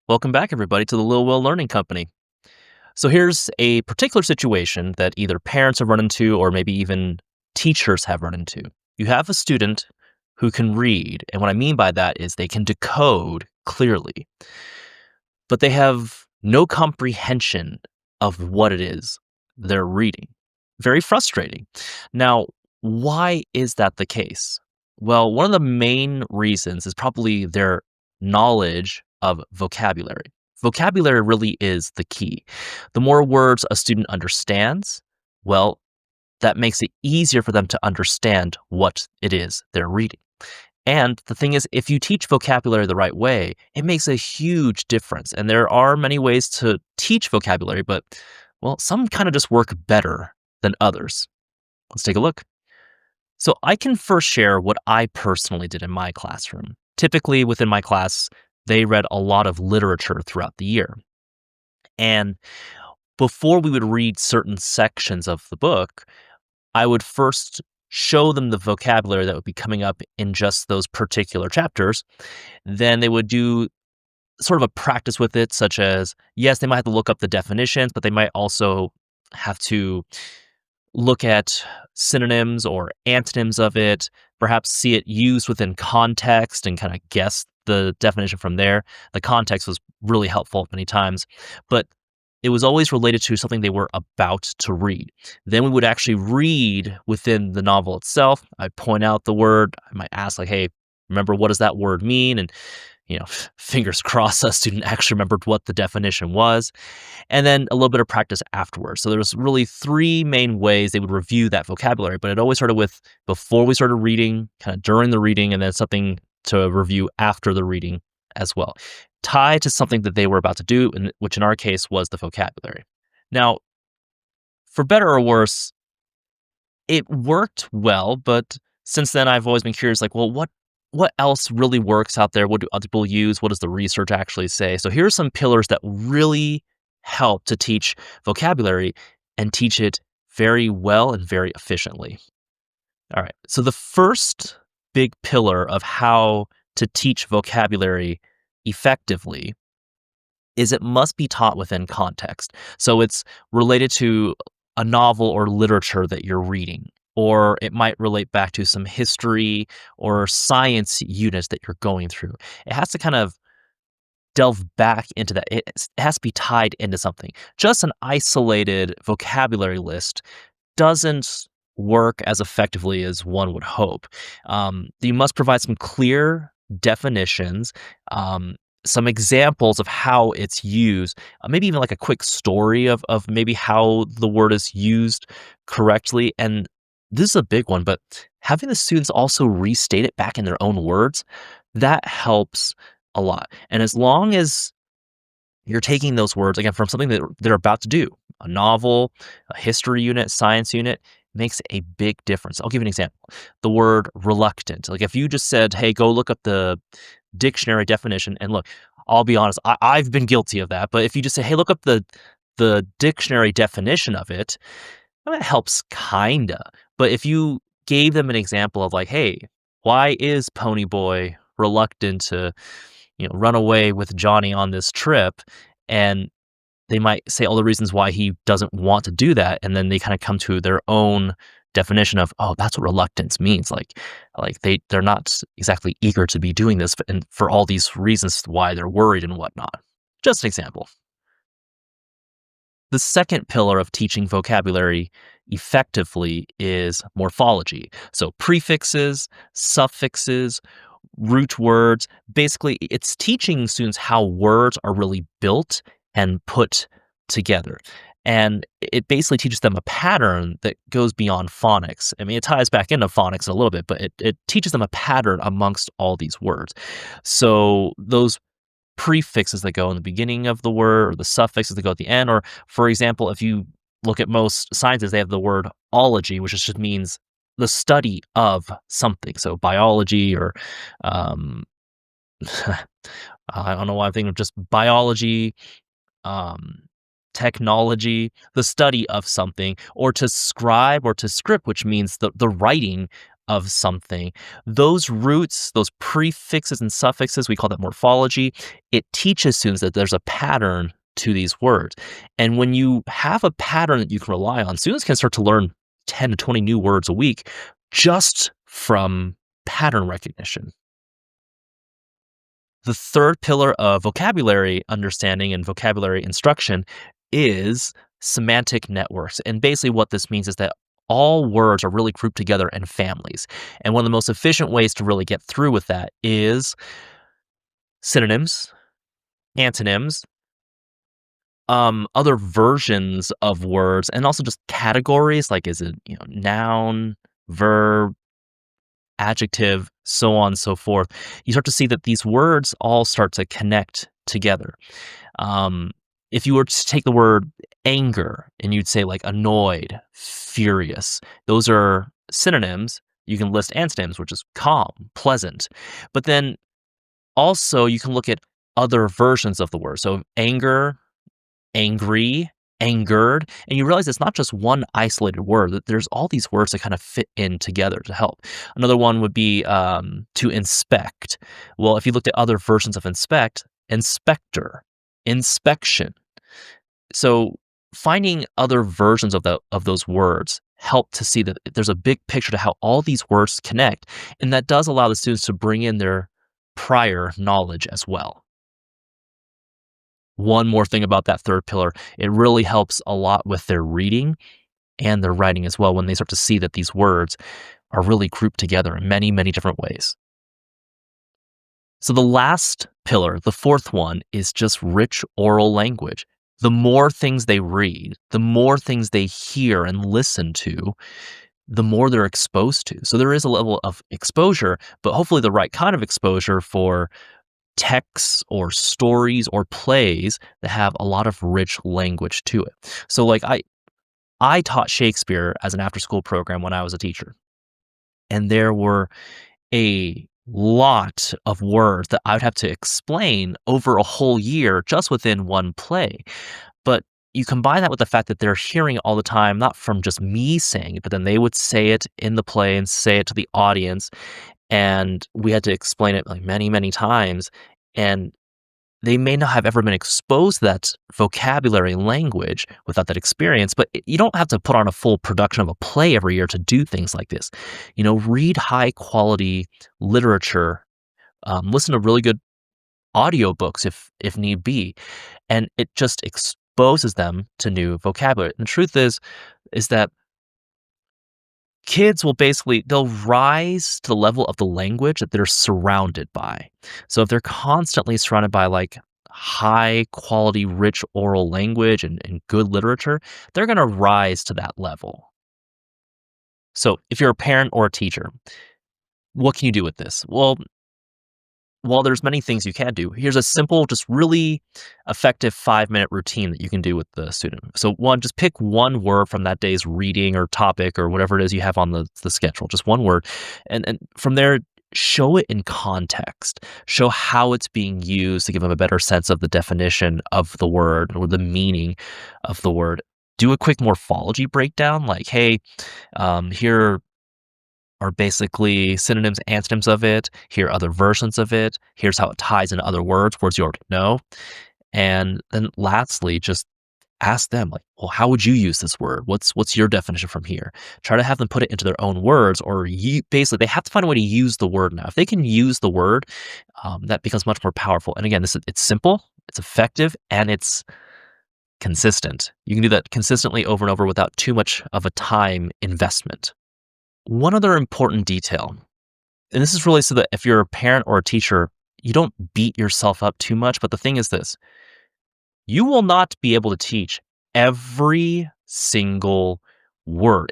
Welcome back, everybody, to the Lil Will Learning Company. So, here's a particular situation that either parents have run into or maybe even teachers have run into. You have a student who can read, and what I mean by that is they can decode clearly, but they have no comprehension of what it is they're reading. Very frustrating. Now, why is that the case? Well, one of the main reasons is probably their knowledge of vocabulary. Vocabulary really is the key. The more words a student understands, well, that makes it easier for them to understand what it is they're reading. And the thing is, if you teach vocabulary the right way, it makes a huge difference. And there are many ways to teach vocabulary, but, well, some kind of just work better than others. Let's take a look. So I can first share what I personally did in my classroom. Typically, within my class, they read a lot of literature throughout the year. And before we would read certain sections of the book, I would first show them the vocabulary that would be coming up in just those particular chapters. Then they would do sort of a practice with it, such as, yes, they might have to look up the definitions, but they might also have to look at synonyms or antonyms of it, perhaps see it used within context and kind of guess the definition from there. The context was really helpful many times, but it was always related to something they were about to read. Then we would actually read within the novel itself. I'd point out the word. I might ask, like, hey, remember, what does that word mean? And, fingers crossed, a student actually remembered what the definition was. And then a little bit of practice afterwards. So there was really three main ways they would review that vocabulary, but it always started with before we started reading, kind of during the reading, and then something to review after the reading as well, tied to something that they were about to do, which in our case was the vocabulary. Now, for better or worse, it worked well, but since then I've always been curious, like, well, what else really works out there? What do other people use? What does the research actually say? So here are some pillars that really help to teach vocabulary and teach it very well and very efficiently. All right. So the first big pillar of how to teach vocabulary effectively is it must be taught within context. So it's related to a novel or literature that you're reading, or it might relate back to some history or science units that you're going through. It has to kind of delve back into that. It has to be tied into something. Just an isolated vocabulary list doesn't work as effectively as one would hope. You must provide some clear definitions, some examples of how it's used, maybe even like a quick story of maybe how the word is used correctly. And this is a big one, but having the students also restate it back in their own words, that helps a lot. And as long as you're taking those words, again, from something that they're about to do, a novel, a history unit, science unit, makes a big difference. I'll give you an example. The word reluctant. Like if you just said, hey, go look up the dictionary definition, and look, I'll be honest, I've been guilty of that. But if you just say, hey, look up the dictionary definition of it, well, that helps kinda. But if you gave them an example of like, hey, why is Ponyboy reluctant to run away with Johnny on this trip? And they might say all the reasons why he doesn't want to do that, and then they kind of come to their own definition of, oh, that's what reluctance means. Like they're not exactly eager to be doing this, and for all these reasons why they're worried and whatnot. Just an example. The second pillar of teaching vocabulary effectively is morphology. So prefixes, suffixes, root words. Basically, it's teaching students how words are really built and put together. And it basically teaches them a pattern that goes beyond phonics. I mean, it ties back into phonics a little bit, but it teaches them a pattern amongst all these words. So those prefixes that go in the beginning of the word or the suffixes that go at the end, or for example, if you look at most sciences, they have the word ology, which just means the study of something. So biology or um, I don't know why I'm thinking of just biology, um, technology, the study of something, or to scribe or to script, which means the writing of something, those roots, those prefixes and suffixes, we call that morphology, it teaches students that there's a pattern to these words. And when you have a pattern that you can rely on, students can start to learn 10 to 20 new words a week just from pattern recognition. The third pillar of vocabulary understanding and vocabulary instruction is semantic networks. And basically, what this means is that all words are really grouped together in families. And one of the most efficient ways to really get through with that is synonyms, antonyms, other versions of words, and also just categories like is it noun, verb, adjective, so on and so forth. You start to see that these words all start to connect together. Um, if you were to take the word anger and you'd say like annoyed, furious, those are synonyms. You can list antonyms, which is calm, pleasant. But then also you can look at other versions of the word. So anger, angry, angered, and you realize it's not just one isolated word, that there's all these words that kind of fit in together to help. Another one would be to inspect. Well, if you looked at other versions of inspect, inspector, inspection. So finding other versions of those words help to see that there's a big picture to how all these words connect, and that does allow the students to bring in their prior knowledge as well. One more thing about that third pillar, it really helps a lot with their reading and their writing as well when they start to see that these words are really grouped together in many, many different ways. So the last pillar, the fourth one, is just rich oral language. The more things they read, the more things they hear and listen to, the more they're exposed to. So there is a level of exposure, but hopefully the right kind of exposure for texts or stories or plays that have a lot of rich language to it. So like I taught Shakespeare as an after school program when I was a teacher. And there were a lot of words that I would have to explain over a whole year just within one play. But you combine that with the fact that they're hearing it all the time, not from just me saying it, but then they would say it in the play and say it to the audience. And we had to explain it like many, many times. And they may not have ever been exposed to that vocabulary and language without that experience, but you don't have to put on a full production of a play every year to do things like this. Read high quality literature, listen to really good audiobooks if need be, and it just exposes them to new vocabulary. And the truth is that kids they'll rise to the level of the language that they're surrounded by. So if they're constantly surrounded by like high quality, rich oral language and good literature, they're going to rise to that level. So if you're a parent or a teacher, what can you do with this? Well, while there's many things you can do, here's a simple, just really effective 5-minute routine that you can do with the student. So one, just pick one word from that day's reading or topic or whatever it is you have on the schedule, just one word. And from there, show it in context. Show how it's being used to give them a better sense of the definition of the word or the meaning of the word. Do a quick morphology breakdown, like, hey, here are basically synonyms, antonyms of it. Here are other versions of it. Here's how it ties into other words you already know. And then lastly, just ask them like, well, how would you use this word? What's your definition from here? Try to have them put it into their own words, or basically they have to find a way to use the word now. If they can use the word, that becomes much more powerful. And again, it's simple, it's effective, and it's consistent. You can do that consistently over and over without too much of a time investment. One other important detail, and this is really so that if you're a parent or a teacher, you don't beat yourself up too much. But the thing is this, you will not be able to teach every single word.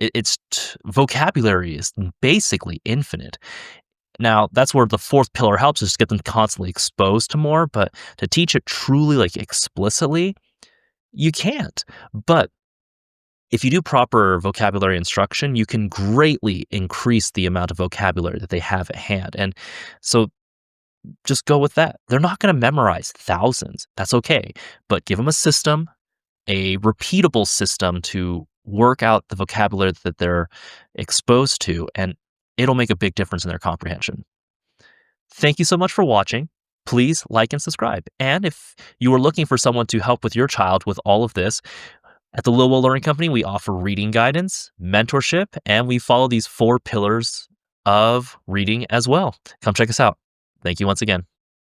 Vocabulary is basically infinite. Now, that's where the fourth pillar helps, is to get them constantly exposed to more. But to teach it truly, like explicitly, you can't. But if you do proper vocabulary instruction, you can greatly increase the amount of vocabulary that they have at hand. And so just go with that. They're not going to memorize thousands. That's okay. But give them a system, a repeatable system to work out the vocabulary that they're exposed to. And it'll make a big difference in their comprehension. Thank you so much for watching. Please like and subscribe. And if you are looking for someone to help with your child with all of this, at the Lowell Learning Company, we offer reading guidance, mentorship, and we follow these 4 pillars of reading as well. Come check us out. Thank you once again.